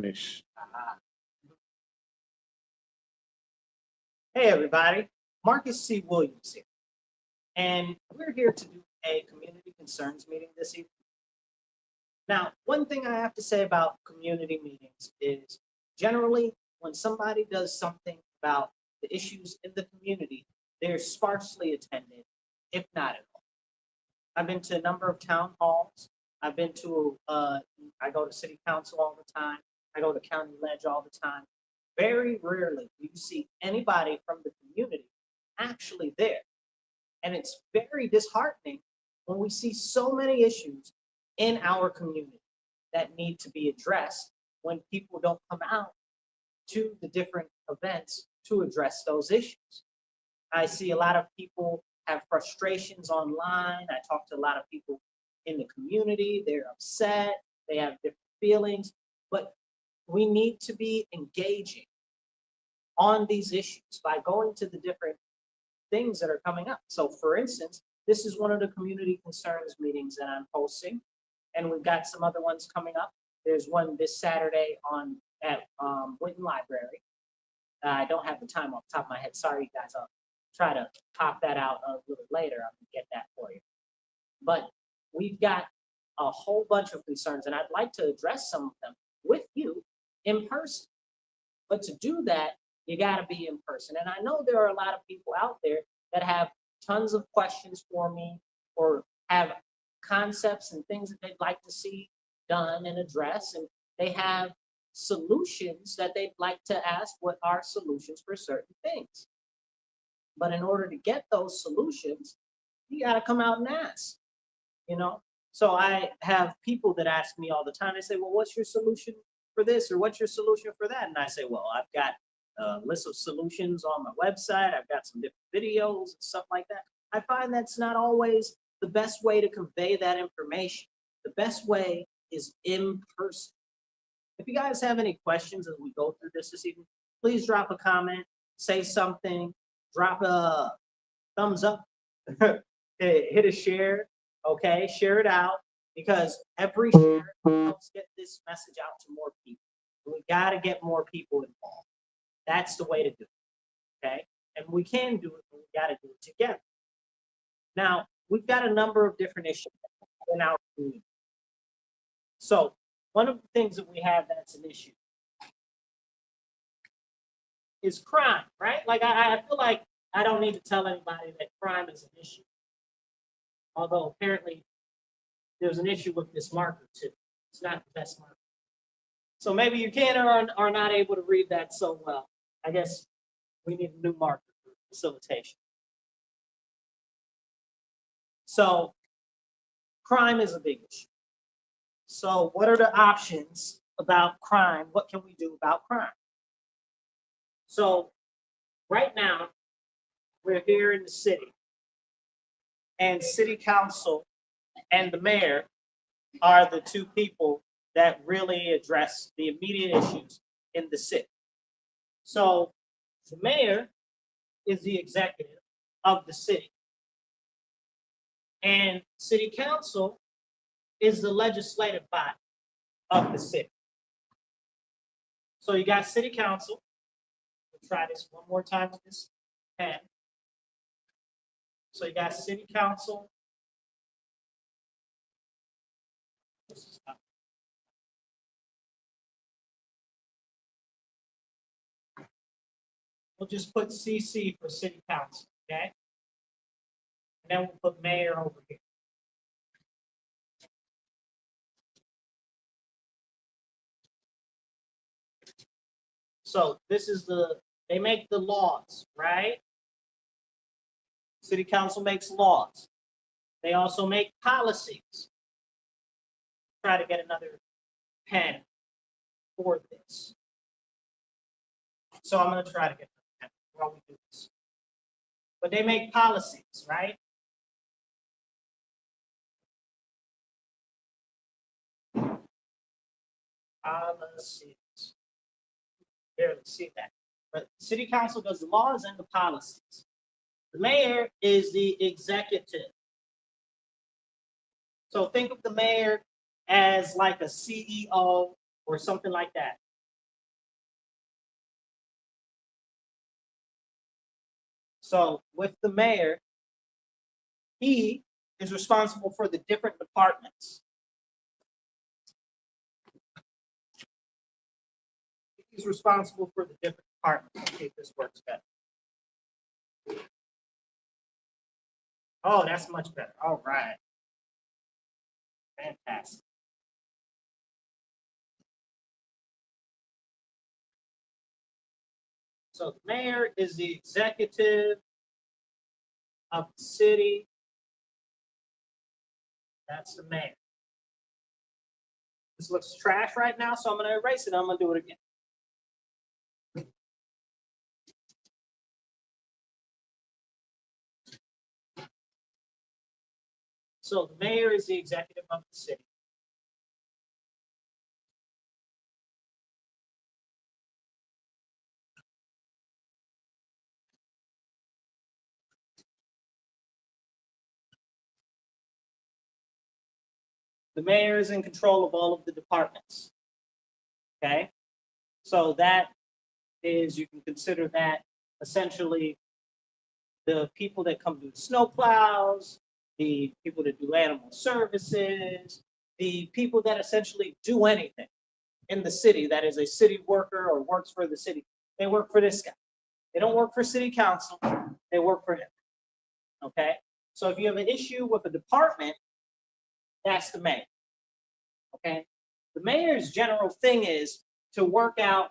finish. Hey everybody, Marcus C. Williams here, and we're here to do a community concerns meeting this evening. Now, one thing I have to say about community meetings is generally when somebody does something about the issues in the community, they're sparsely attended, if not at all. I've been to a number of town halls. I've been to, I go to city council all the time. I go to county ledge all the time. Very rarely do you see anybody from the community actually there. And it's very disheartening when we see so many issues in our community that need to be addressed when people don't come out to the different events to address those issues. I see a lot of people have frustrations online. I talk to a lot of people in the community. They're upset. They have different feelings, but we need to be engaging on these issues by going to the different things that are coming up. So for instance, this is one of the community concerns meetings that I'm hosting, and we've got some other ones coming up. There's one this Saturday at Winton Library. I don't have the time off the top of my head. Sorry, guys. I'll try to pop that out a little later. I'm gonna get that for you. But we've got a whole bunch of concerns, and I'd like to address some of them with you in person. But to do that, you got to be in person. And I know there are a lot of people out there that have tons of questions for me or have concepts and things that they'd like to see done and addressed. And they have solutions that they'd like to ask what are solutions for certain things. But in order to get those solutions, you got to come out and ask, you know? So I have people that ask me all the time, they say, well, what's your solution for this? Or what's your solution for that? And I say, well, I've got a list of solutions on my website. I've got some different videos and stuff like that. I find that's not always the best way to convey that information. The best way is in person. If you guys have any questions as we go through this evening, please drop a comment, say something, drop a thumbs up, hit a share, okay? Share it out, because every share helps get this message out to more people. We gotta get more people involved. That's the way to do it, okay? And we can do it, but we gotta do it together. Now, we've got a number of different issues in our community. So one of the things that we have that's an issue is crime, right? Like I feel like I don't need to tell anybody that crime is an issue. Although apparently there's an issue with this marker too. It's not the best marker. So maybe you can or are not able to read that so well. I guess we need a new marker for facilitation. So crime is a big issue. So what are the options about crime? What can we do about crime? So right now, we're here in the city, and city council and the mayor are the two people that really address the immediate issues in the city. So the mayor is the executive of the city, and city council is the legislative body of the city. So you got city council. We'll try this one more time with this pen. So you got city council. We'll just put CC for city council, okay? And then we'll put mayor over here. So this is they make the laws, right? City council makes laws. They also make policies. Try to get another pen for this. So I'm going to try to get another pen while we do this. But they make policies, right? Policies. Barely see that. But city council does the laws and the policies. The mayor is the executive. So think of the mayor as like a CEO or something like that. So with the mayor, he is responsible for the different departments. He's responsible for the different departments. Let's see if this works better. Oh, that's much better. All right. Fantastic. So the mayor is the executive of the city. That's the mayor. This looks trash right now, so I'm going to erase it. I'm going to do it again. So the mayor is the executive of the city. The mayor is in control of all of the departments. Okay, so that is, you can consider that essentially the people that come do the snow plows, the people that do animal services, the people that essentially do anything in the city that is a city worker or works for the city. They work for this guy. They don't work for city council, they work for him. Okay, so if you have an issue with a department, that's the mayor. Okay, the mayor's general thing is to work out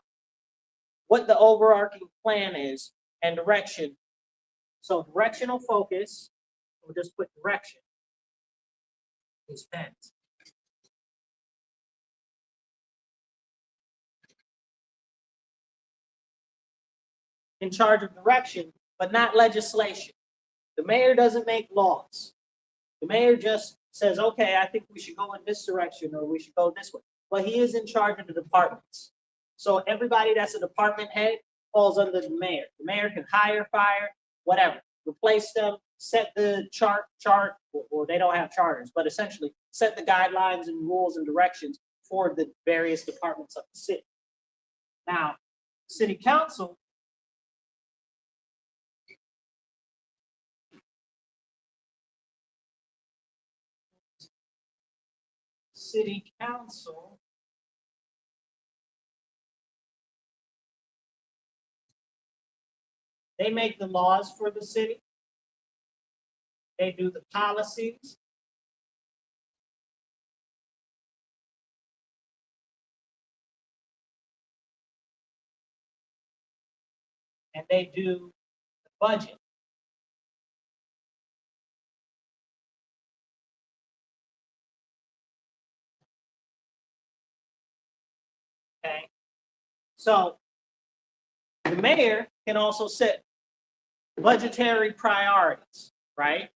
what the overarching plan is and direction. So directional focus, we'll just put direction, is pens. In charge of direction, but not legislation. The mayor doesn't make laws. The mayor just says, okay, I think we should go in this direction or we should go this way. But he is in charge of the departments. So everybody that's a department head falls under the mayor. The mayor can hire, fire, whatever, replace them, set the chart, or they don't have charters, but essentially set the guidelines and rules and directions for the various departments of the city. Now, city council they make the laws for the city. They do the policies. And they do the budget. Okay. So the mayor can also set budgetary priorities, right?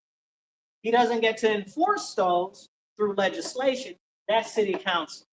He doesn't get to enforce those through legislation. That's city council.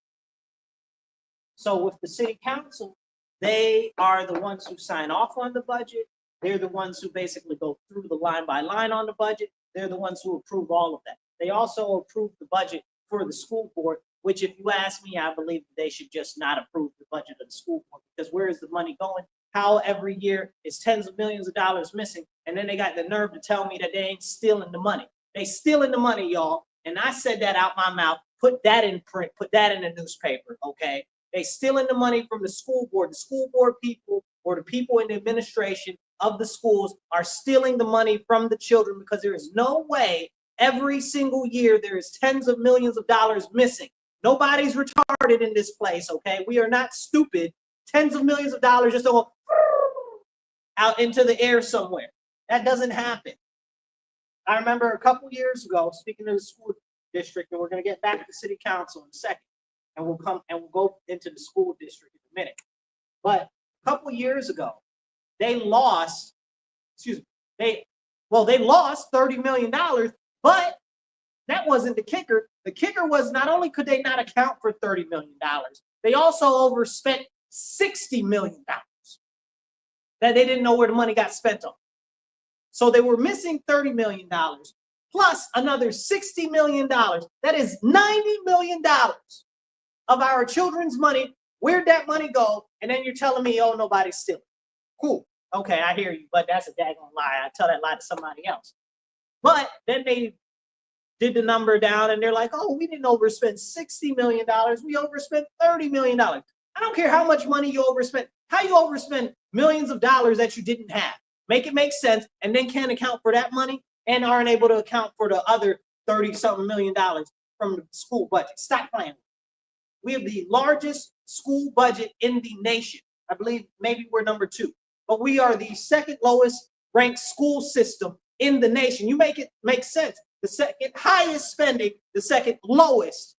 So with the city council, they are the ones who sign off on the budget. They're the ones who basically go through the line by line on the budget. They're the ones who approve all of that. They also approve the budget for the school board, which if you ask me, I believe they should just not approve the budget of the school board, because where is the money going? How every year it's tens of millions of dollars missing, and then they got the nerve to tell me that they ain't stealing the money. They stealing the money, y'all. And I said that out my mouth. Put that in print, put that in the newspaper, okay? They stealing the money from the school board. The school board people or the people in the administration of the schools are stealing the money from the children, because there is no way every single year there is tens of millions of dollars missing. Nobody's retarded in this place, okay? We are not stupid. Tens of millions of dollars just go out into the air somewhere. That doesn't happen. I remember a couple years ago, speaking to the school district, and we're going to get back to city council in a second, and we'll go into the school district in a minute. But a couple years ago, they lost $30 million, but that wasn't the kicker. The kicker was not only could they not account for $30 million, they also overspent $60 million that they didn't know where the money got spent on. So they were missing $30 million plus another $60 million. That is $90 million of our children's money. Where'd that money go? And then you're telling me, oh, nobody's stealing. Cool. Okay, I hear you, but that's a daggone lie. I tell that lie to somebody else. But then they did the number down and they're like, oh, we didn't overspend $60 million. We overspent $30 million. I don't care how much money you overspent, how you overspend millions of dollars that you didn't have. Make it make sense, and then can't account for that money and aren't able to account for the other 30-something million dollars from the school budget. Stop playing. We have the largest school budget in the nation. I believe maybe we're number 2, but we are the second lowest ranked school system in the nation. You make it make sense. The second highest spending, the second lowest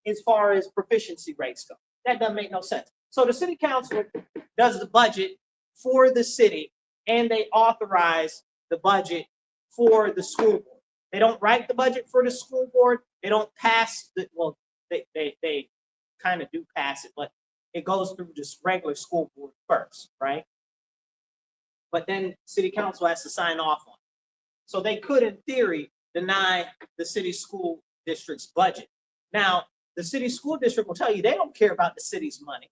as far as proficiency rates go. That doesn't make no sense. So the city council does the budget for the city, and they authorize the budget for the school board. They don't write the budget for the school board. They don't pass the, well, they kind of do pass it, but it goes through this regular school board first, right? But then city council has to sign off on it. So they could, in theory, deny the city school district's budget. Now, the city school district will tell you they don't care about the city's money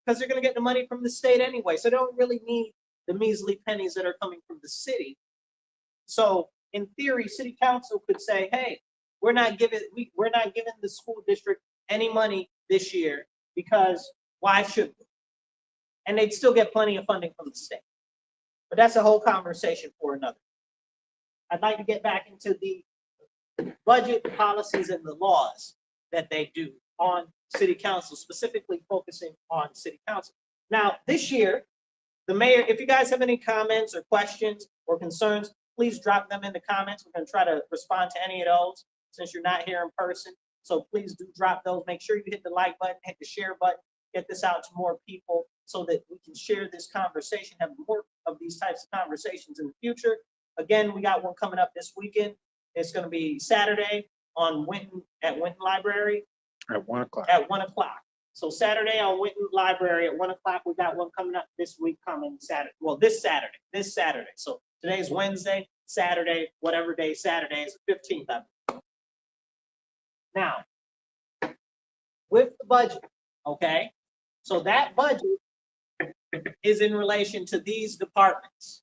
because they're going to get the money from the state anyway. So they don't really need the measly pennies that are coming from the city. So in theory, city council could say, hey, we're not giving the school district any money this year because why should we? And they'd still get plenty of funding from the state. But that's a whole conversation for another. I'd like to get back into the budget policies and the laws that they do on city council, specifically focusing on city council. Now, this year, the mayor, if you guys have any comments or questions or concerns, please drop them in the comments. We're going to try to respond to any of those since you're not here in person. So please do drop those. Make sure you hit the like button, hit the share button, get this out to more people so that we can share this conversation, have more of these types of conversations in the future. Again, we got one coming up this weekend. It's going to be Saturday on at Winton Library. At 1 o'clock. At 1 o'clock. So Saturday on Winton Library at 1 o'clock. We got one coming up this week coming Saturday. Well, this Saturday. So today's Wednesday, Saturday, whatever day Saturday is, the 15th of it. Now, with the budget, okay? So that budget is in relation to these departments.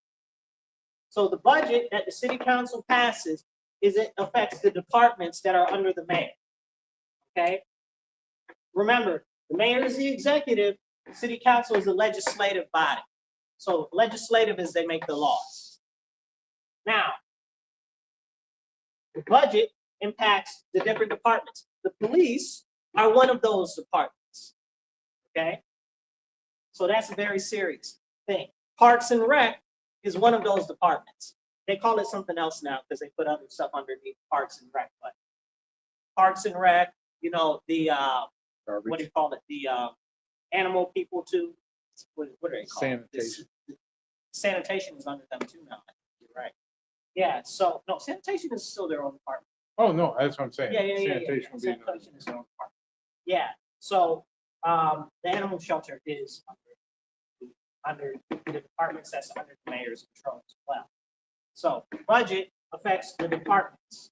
So the budget that the city council passes it affects the departments that are under the mayor. Okay? Remember, the mayor is the executive, the city council is the legislative body. So legislative is they make the laws. Now, the budget impacts the different departments. The police are one of those departments. Okay? So that's a very serious thing. Parks and Rec is one of those departments. They call it something else now because they put other stuff underneath Parks and Rec. But Parks and Rec, you know, the what do you call it? The animal people too. What are they called? Sanitation. Sanitation is under them too now. You're right. Yeah. So no, sanitation is still their own department. Oh no, that's what I'm saying. Yeah. Sanitation would be Sanitation is their own department. Yeah. So the animal shelter is under the departments that's under the mayor's control as well. So budget affects the departments.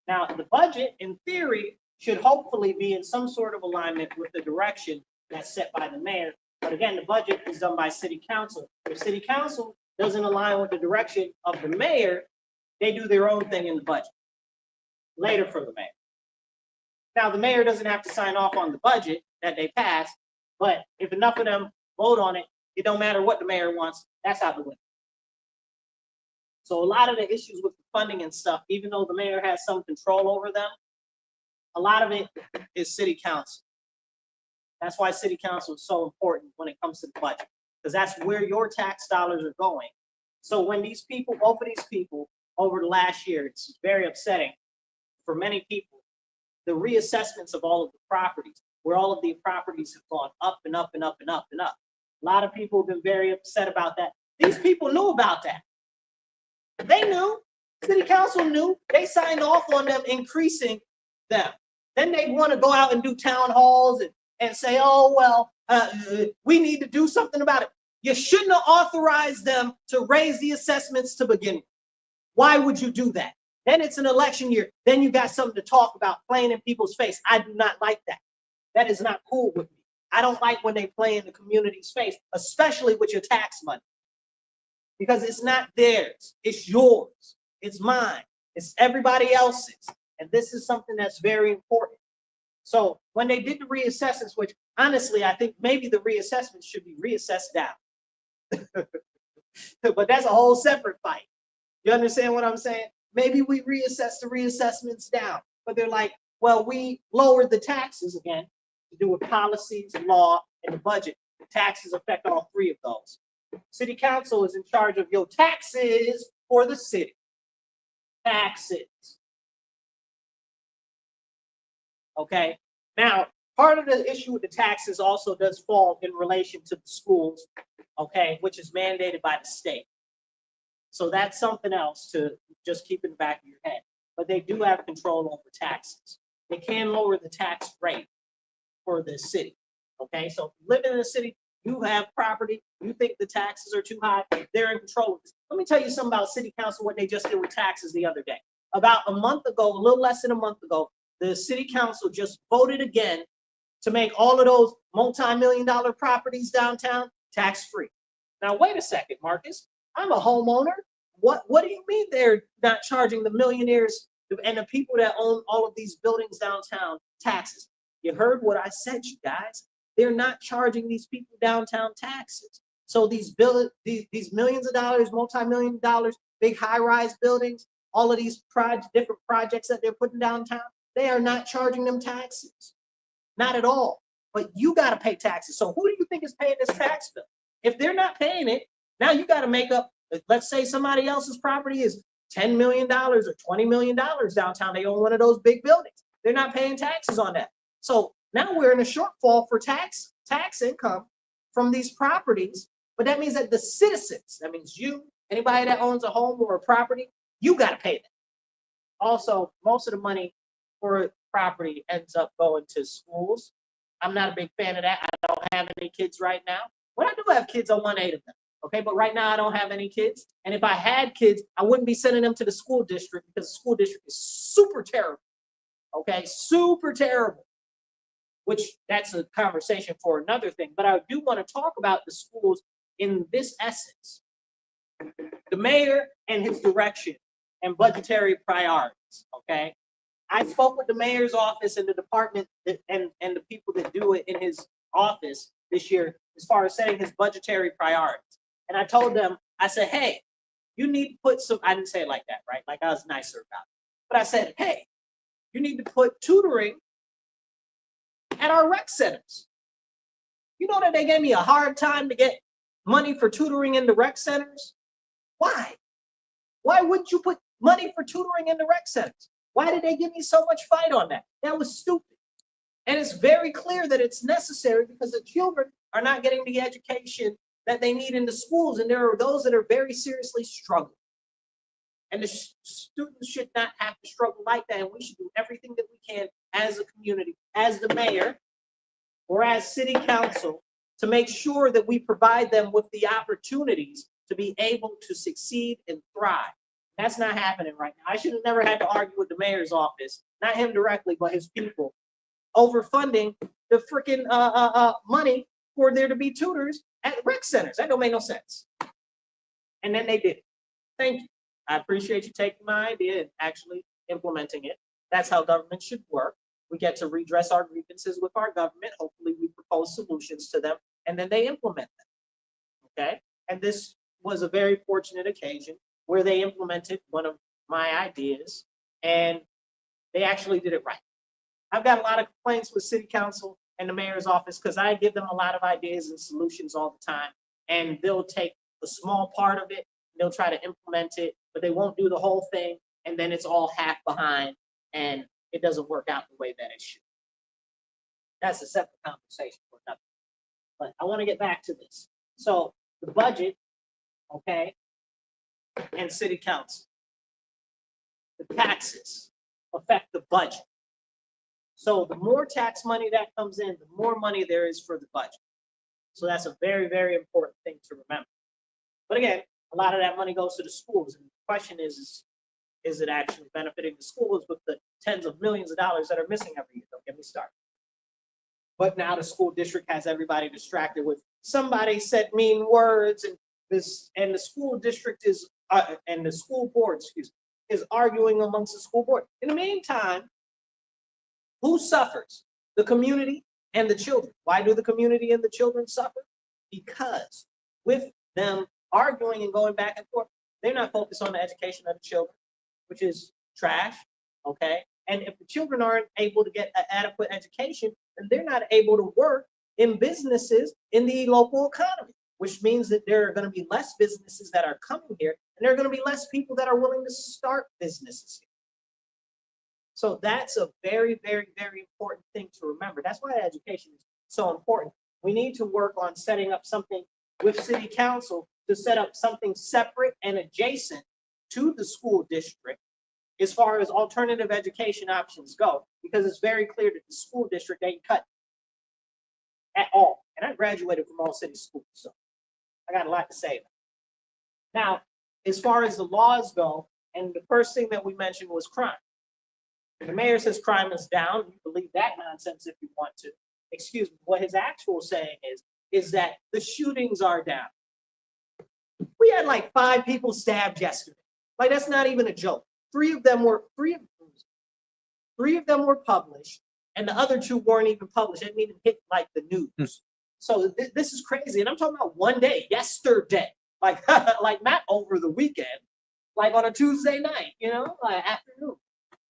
Now, the budget, in theory, should hopefully be in some sort of alignment with the direction that's set by the mayor. But again, the budget is done by city council. If city council doesn't align with the direction of the mayor, they do their own thing in the budget later for the mayor. Now, the mayor doesn't have to sign off on the budget that they pass, but if enough of them vote on it, it don't matter what the mayor wants, that's out the window. So a lot of the issues with the funding and stuff, even though the mayor has some control over them, a lot of it is city council. That's why city council is so important when it comes to the budget, because that's where your tax dollars are going. So when these people, both of these people over the last year, it's very upsetting for many people, the reassessments of all of the properties, where all of the properties have gone up and up and up and up and up. A lot of people have been very upset about that. These people knew about that. They knew, city council knew, they signed off on them increasing them. Then they want to go out and do town halls and say, oh, well, we need to do something about it. You shouldn't have authorized them to raise the assessments to begin with. Why would you do that? Then it's an election year. Then you got something to talk about, playing in people's face. I do not like that. That is not cool with me. I don't like when they play in the community's face, especially with your tax money. because it's not theirs. It's yours. It's mine. It's everybody else's. And this is something that's very important. So when they did the reassessments, which honestly, I think maybe the reassessments should be reassessed down. But that's a whole separate fight. You understand what I'm saying? Maybe we reassess the reassessments down. But they're like, well, we lowered the taxes again to do with policies, law, and the budget. The taxes affect all three of those. City council is in charge of your taxes for the city. Taxes. Okay. Now, part of the issue with the taxes also does fall in relation to the schools, okay, which is mandated by the state. So that's something else to just keep in the back of your head. But they do have control over taxes. They can lower the tax rate for the city. Okay, so if you live in the city, you have property, you think the taxes are too high, they're in control of this. Let me tell you something about city council, what they just did with taxes the other day. About a month ago, a little less than a month ago, the city council just voted again to make all of those multi-million-dollar properties downtown tax-free. Now, wait a second, Marcus. I'm a homeowner. What do you mean they're not charging the millionaires and the people that own all of these buildings downtown taxes? You heard what I said, you guys. They're not charging these people downtown taxes. So these millions of dollars, multi-million dollars, big high-rise buildings, all of these different projects that they're putting downtown, they are not charging them taxes. Not at all. But you got to pay taxes. So who do you think is paying this tax bill? If they're not paying it, now you got to make up, let's say somebody else's property is $10 million or $20 million downtown. They own one of those big buildings. They're not paying taxes on that. So now we're in a shortfall for tax income from these properties. But that means that the citizens, that means you, anybody that owns a home or a property, you got to pay that. Also, most of the money for property ends up going to schools. I'm not a big fan of that. I don't have any kids right now. When I do have kids, I want 8 of them. Okay, but right now I don't have any kids. And if I had kids, I wouldn't be sending them to the school district because the school district is super terrible. Okay, super terrible. Which that's a conversation for another thing. But I do want to talk about the schools in this essence. The mayor and his direction and budgetary priorities. Okay. I spoke with the mayor's office and the department and the people that do it in his office this year as far as setting his budgetary priorities. And I told them, I said, hey, you need to put some, I didn't say it like that, right? Like I was nicer about it. But I said, hey, you need to put tutoring at our rec centers. You know that they gave me a hard time to get money for tutoring in the rec centers? Why? Why wouldn't you put money for tutoring in the rec centers? Why did they give me so much fight on that? That was stupid. And it's very clear that it's necessary because the children are not getting the education that they need in the schools. And there are those that are very seriously struggling. And the students should not have to struggle like that. And we should do everything that we can as a community, as the mayor, or as city council, to make sure that we provide them with the opportunities to be able to succeed and thrive. That's not happening right now. I should have never had to argue with the mayor's office, not him directly, but his people, over funding the freaking money for there to be tutors at rec centers. That don't make no sense. And then they did it. Thank you. I appreciate you taking my idea and actually implementing it. That's how government should work. We get to redress our grievances with our government. Hopefully we propose solutions to them and then they implement them. Okay? And this was a very fortunate occasion where they implemented one of my ideas and they actually did it right. I've got a lot of complaints with city council and the mayor's office because I give them a lot of ideas and solutions all the time. And they'll take a small part of it, they'll try to implement it, but they won't do the whole thing. And then it's all half behind and it doesn't work out the way that it should. That's a separate conversation for another. But I want to get back to this. So the budget, okay, and city council. The taxes affect the budget. So the more tax money that comes in, the more money there is for the budget. So that's a very, very important thing to remember. But again, a lot of that money goes to the schools. And the question is it actually benefiting the schools with the tens of millions of dollars that are missing every year? Don't get me started. But now the school district has everybody distracted with somebody said mean words and and the school district is, and the school board, excuse me, is arguing amongst the school board. In the meantime, who suffers? The community and the children. Why do the community and the children suffer? Because with them arguing and going back and forth, they're not focused on the education of the children, which is trash, okay? And if the children aren't able to get an adequate education, then they're not able to work in businesses in the local economy, which means that there are going to be less businesses that are coming here, and there are going to be less people that are willing to start businesses here. So that's a very, very, very important thing to remember. That's why education is so important. We need to work on setting up something with city council to set up something separate and adjacent to the school district as far as alternative education options go, because it's very clear that the school district ain't cut at all. And I graduated from all city schools, so I got a lot to say. Now, as far as the laws go, and the first thing that we mentioned was crime. The mayor says crime is down. You believe that nonsense if you want to. Excuse me. What his actual saying is that the shootings are down. We had like 5 people stabbed yesterday. Like, that's not even a joke. 3 of them were published, and the other 2 weren't even published. They didn't even hit like the news. So this is crazy. And I'm talking about one day, yesterday, like like not over the weekend, like on a Tuesday night, you know, like afternoon.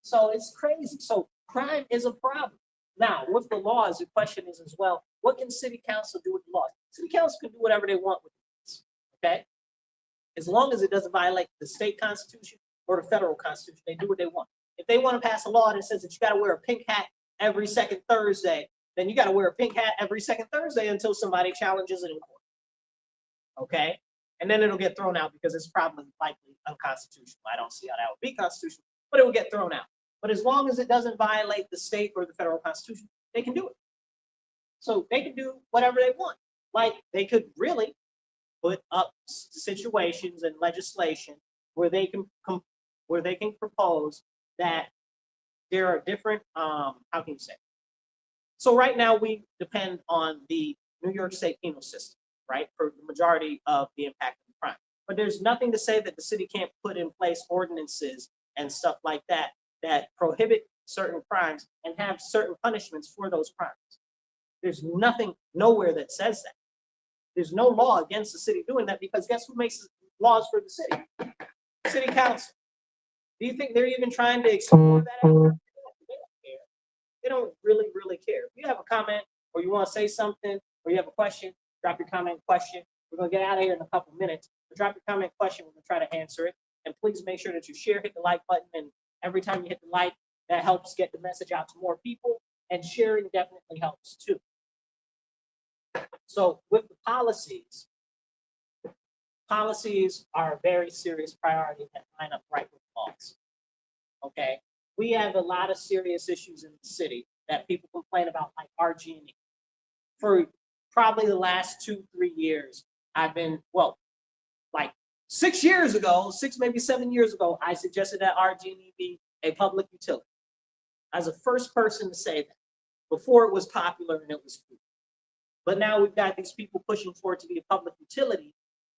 So it's crazy. So crime is a problem. Now, with the laws, the question is as well, what can city council do with the laws? City council can do whatever they want with this, okay? As long as it doesn't violate the state constitution or the federal constitution, they do what they want. If they want to pass a law that says that you got to wear a pink hat every second Thursday, then you got to wear a pink hat every second Thursday until somebody challenges it in court, okay? And then it'll get thrown out because it's probably likely unconstitutional. I don't see how that would be constitutional, but it will get thrown out. But as long as it doesn't violate the state or the federal constitution, they can do it. So they can do whatever they want. Like, they could really put up situations and legislation where they can propose that there are different, how can you say? So right now we depend on the New York State penal system, right, for the majority of the impact of the crime. But there's nothing to say that the city can't put in place ordinances and stuff like that that prohibit certain crimes and have certain punishments for those crimes. There's nothing nowhere that says that. There's no law against the city doing that, because guess who makes laws for the city? City council. Do you think they're even trying to explore that? They don't care. They don't really, really care. If you have a comment or you want to say something or you have a question, drop your comment question. We're going to get out of here in a couple minutes. But drop your comment question. We're going to try to answer it. And please make sure that you share, hit the like button. And every time you hit the like, that helps get the message out to more people. And sharing definitely helps too. So with the policies are a very serious priority that line up right with laws. Okay, we have a lot of serious issues in the city that people complain about, like RG&E. For probably the last 2-3 years, I've been, well, like 6 years ago, 6, maybe 7 years ago, I suggested that RG&E be a public utility. I was the first person to say that before it was popular and it was cool. But now we've got these people pushing for it to be a public utility,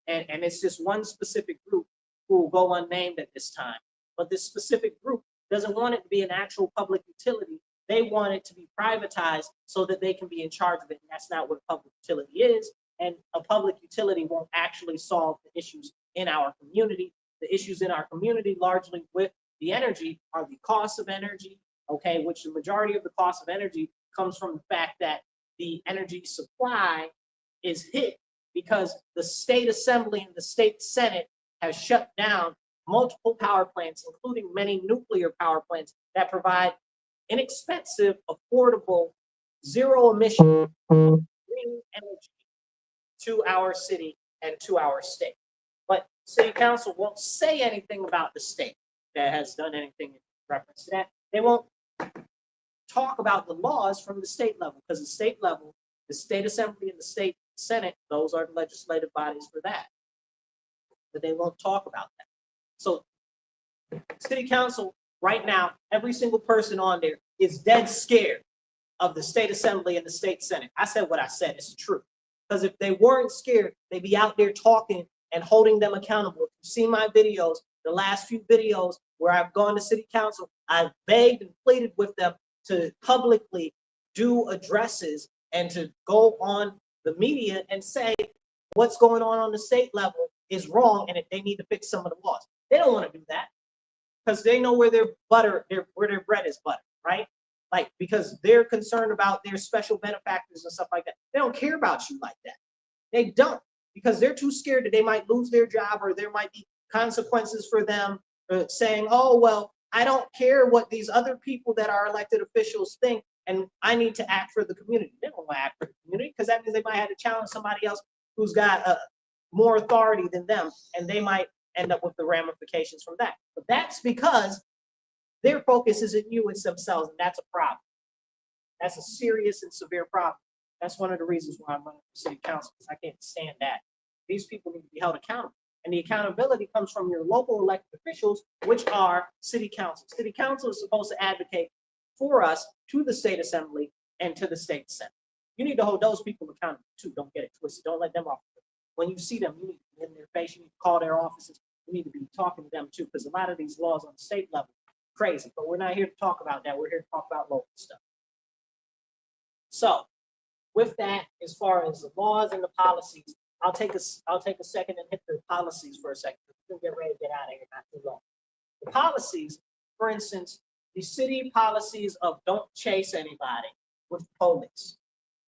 and it's just one specific group who will go unnamed at this time. But this specific group doesn't want it to be an actual public utility. They want it to be privatized so that they can be in charge of it, and that's not what a public utility is. And a public utility won't actually solve the issues in our community. The issues in our community, largely with the energy, are the cost of energy, okay, which the majority of the cost of energy comes from the fact that the energy supply is hit because the state assembly and the state senate has shut down multiple power plants, including many nuclear power plants that provide inexpensive, affordable, zero emission green energy to our city and to our state. But city council won't say anything about the state that has done anything in reference to that. They won't talk about the laws from the state level, because the state level, the state assembly and the state senate, those are the legislative bodies for that. But they won't talk about that. So city council right now, every single person on there is dead scared of the state assembly and the state senate. I said what I said, it's true. Because if they weren't scared, they'd be out there talking and holding them accountable. If you see my videos, the last few videos where I've gone to city council, I've begged and pleaded with them to publicly do addresses and to go on the media and say what's going on the state level is wrong and that they need to fix some of the laws. They don't want to do that because they know where their bread is buttered, right? Like, because they're concerned about their special benefactors and stuff like that. They don't care about you like that. They don't, because they're too scared that they might lose their job or there might be consequences for them saying, oh, well, I don't care what these other people that are elected officials think, and I need to act for the community. They don't want to act for the community because that means they might have to challenge somebody else who's got more authority than them, and they might end up with the ramifications from that. But that's because their focus isn't you, it's themselves, and that's a problem. That's a serious and severe problem. That's one of the reasons why I'm running for city council, because I can't stand that. These people need to be held accountable. And the accountability comes from your local elected officials, which are city council. City council is supposed to advocate for us to the state assembly and to the state senate. You need to hold those people accountable too. Don't get it twisted. Don't let them off. When you see them, you need to be in their face. You need to call their offices. You need to be talking to them too, because a lot of these laws on the state level are crazy. But we're not here to talk about that. We're here to talk about local stuff. So with that, as far as the laws and the policies, I'll take a second and hit the policies for a second. We'll get ready to get out of here, not too long. The policies, for instance, the city policies of don't chase anybody with police.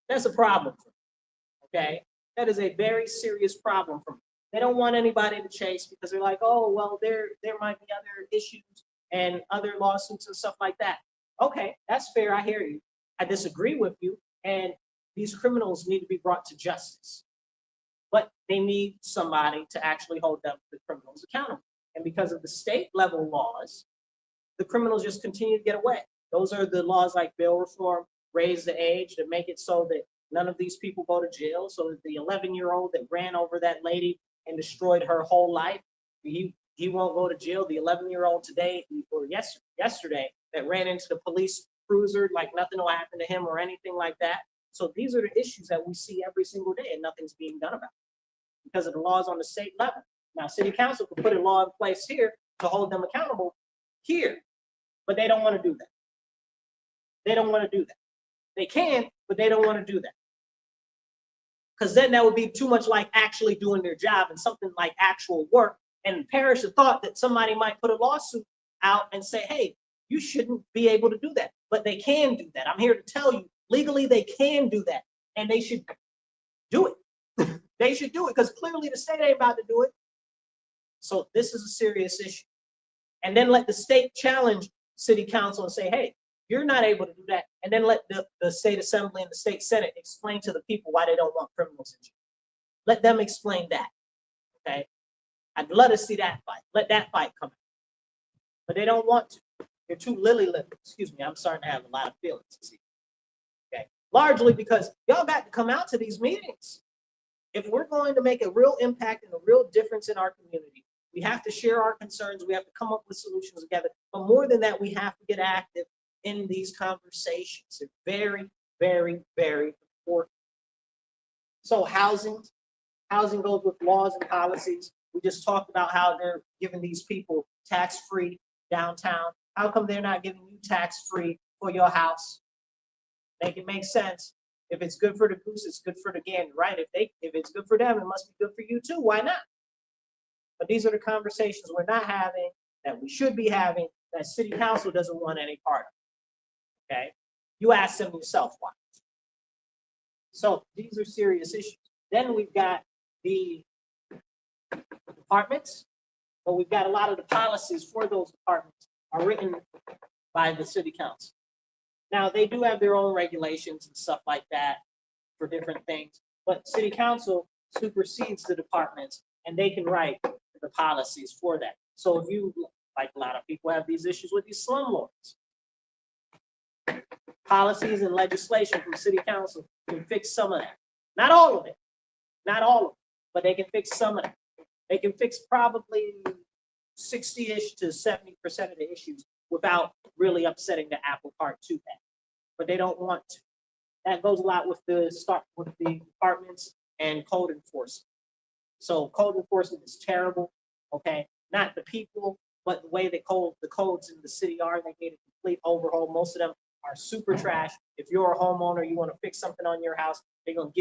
That's a problem for me, okay? That is a very serious problem for me. They don't want anybody to chase because they're like, oh, well, there might be other issues and other lawsuits and stuff like that. Okay, that's fair, I hear you. I disagree with you, and these criminals need to be brought to justice. But they need somebody to actually hold them, the criminals, accountable. And because of the state level laws, the criminals just continue to get away. Those are the laws like bail reform, raise the age to make it so that none of these people go to jail. So that the 11-year-old that ran over that lady and destroyed her whole life, he won't go to jail. The 11-year-old today or yesterday that ran into the police cruiser, like nothing will happen to him or anything like that. So these are the issues that we see every single day and nothing's being done about it because of the laws on the state level. Now, city council can put a law in place here to hold them accountable here, but they don't want to do that. They don't want to do that. They can, but they don't want to do that. Because then that would be too much like actually doing their job and something like actual work, and perish the thought that somebody might put a lawsuit out and say, hey, you shouldn't be able to do that. But they can do that. I'm here to tell you, legally they can do that, and they should do it. They should do it because clearly the state ain't about to do it. So this is a serious issue. And then let the state challenge city council and say, hey, you're not able to do that. And then let the state assembly and the state senate explain to the people why they don't want criminals in jail. Let them explain that, okay? I'd love to see that fight. Let that fight come out. But they don't want to. They're too lily-livered. Excuse me, I'm starting to have a lot of feelings this evening. Okay, largely because y'all got to come out to these meetings. If we're going to make a real impact and a real difference in our community, we have to share our concerns. We have to come up with solutions together. But more than that, we have to get active in these conversations. They're very, very, very important. So housing goes with laws and policies. We just talked about how they're giving these people tax-free downtown. How come they're not giving you tax-free for your house? Make it make sense. If it's good for the goose, it's good for the gander, right? If it's good for them, it must be good for you too. Why not? But these are the conversations we're not having, that we should be having, that city council doesn't want any part of. Okay? You ask them yourself why. So these are serious issues. Then we've got the departments, but we've got a lot of the policies for those departments are written by the city council. Now, they do have their own regulations and stuff like that for different things, but city council supersedes the departments and they can write the policies for that. So if you, like a lot of people have these issues with these slumlords, policies and legislation from city council can fix some of that. Not all of it, not all of it, but they can fix some of it. They can fix probably 60-ish to 70% of the issues without really upsetting the apple cart too bad. But they don't want to. That goes a lot with the departments and code enforcement. So code enforcement is terrible, okay? Not the people, but the way the codes in the city are, they need a complete overhaul. Most of them are super trash. If you're a homeowner, you want to fix something on your house, they're gonna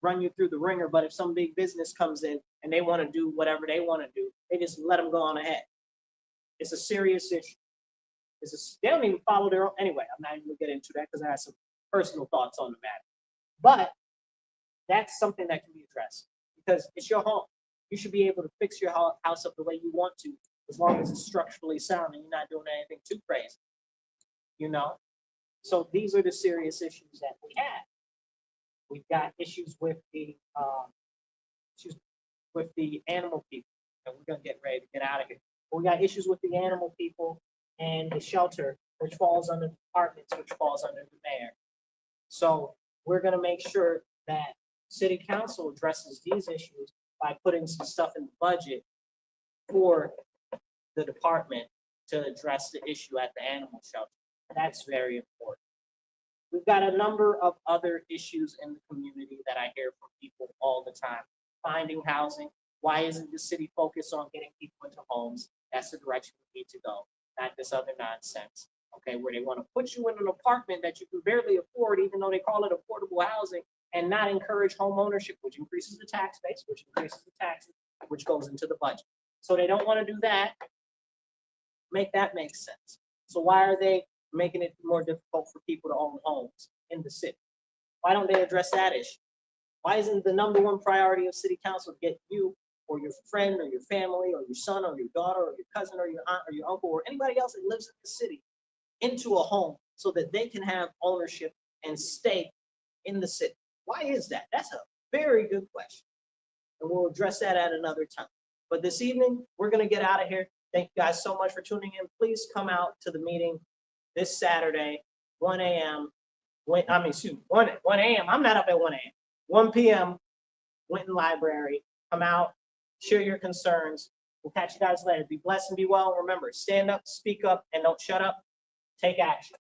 run you through the ringer. But if some big business comes in and they want to do whatever they want to do, they just let them go on ahead. It's a serious issue. They don't even follow their own, anyway, I'm not even gonna get into that because I have some personal thoughts on the matter. But that's something that can be addressed because it's your home. You should be able to fix your house up the way you want to, as long as it's structurally sound and you're not doing anything too crazy, you know? So these are the serious issues that we have. We've got issues with the animal people, and we're gonna get ready to get out of here. But we got issues with the animal people and the shelter, which falls under departments, which falls under the mayor. So we're gonna make sure that city council addresses these issues by putting some stuff in the budget for the department to address the issue at the animal shelter. That's very important. We've got a number of other issues in the community that I hear from people all the time. Finding housing. Why isn't the city focused on getting people into homes? That's the direction we need to go, not this other nonsense. Okay, where they want to put you in an apartment that you can barely afford, even though they call it affordable housing, and not encourage home ownership, which increases the tax base, which increases the taxes, which goes into the budget. So they don't want to do that. Make that make sense. So why are they making it more difficult for people to own homes in the city? Why don't they address that issue? Why isn't the #1 priority of city council to get you or your friend or your family or your son or your daughter or your cousin or your aunt or your uncle or anybody else that lives in the city into a home so that they can have ownership and stay in the city? Why is that? That's a very good question. And we'll address that at another time. But this evening, we're gonna get out of here. Thank you guys so much for tuning in. Please come out to the meeting this Saturday, 1 a.m. 1 a.m. I'm not up at 1 a.m. 1 p.m. Winton Library. Come out, share your concerns. We'll catch you guys later. Be blessed and be well. Remember, stand up, speak up, and don't shut up. Take action.